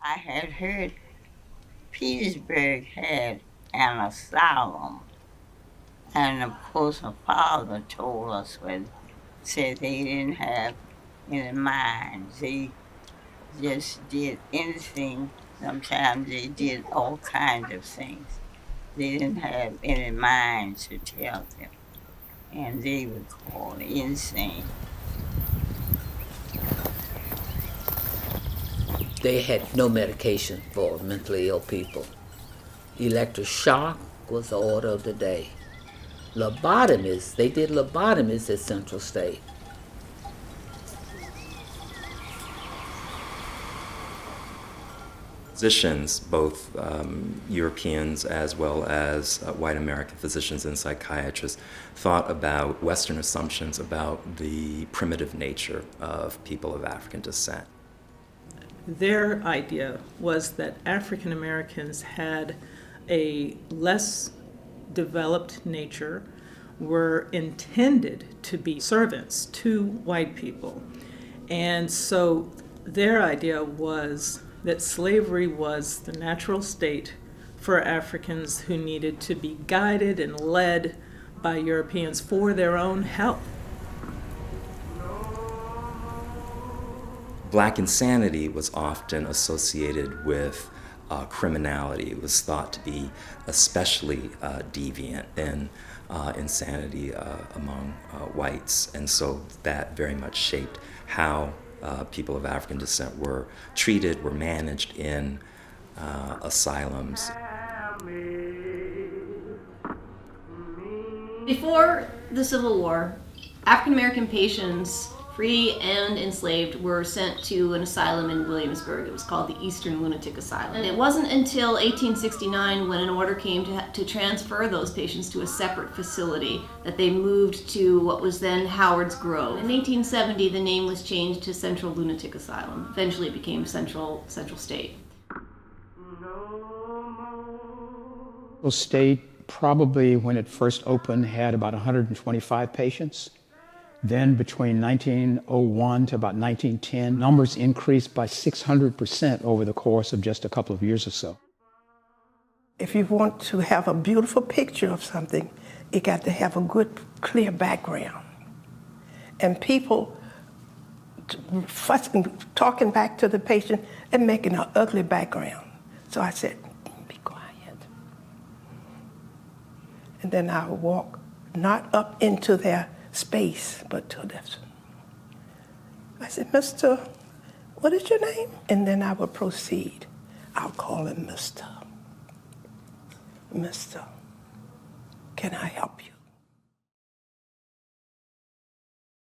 I had heard Petersburg had an asylum, and of course, my father told us said they didn't have any minds. They just did anything. Sometimes they did all kinds of things. They didn't have any mind to tell them, and they were called insane. They had no medication for mentally ill people. Electric shock was the order of the day. Lobotomies, they did lobotomies at Central State. Physicians, both Europeans as well as white American physicians and psychiatrists, thought about Western assumptions about the primitive nature of people of African descent. Their idea was that African Americans had a less developed nature, were intended to be servants to white people. And so their idea was that slavery was the natural state for Africans who needed to be guided and led by Europeans for their own health. Black insanity was often associated with criminality. It was thought to be especially deviant than insanity among whites, and so that very much shaped how people of African descent were treated, were managed in asylums. Before the Civil War, African American patients, free and enslaved, were sent to an asylum in Williamsburg. It was called the Eastern Lunatic Asylum. And it wasn't until 1869, when an order came to transfer those patients to a separate facility, that they moved to what was then Howard's Grove. In 1870, the name was changed to Central Lunatic Asylum. Eventually it became Central State. Central State, probably when it first opened, had about 125 patients. Then between 1901 to about 1910, numbers increased by 600% over the course of just a couple of years or so. If you want to have a beautiful picture of something, it got to have a good, clear background. And people fussing, talking back to the patient and making an ugly background. So I said, be quiet. And then I would walk not up into their space, but to this. I said, Mr., what is your name? And then I would proceed. I'll call him Mr. Can I help you?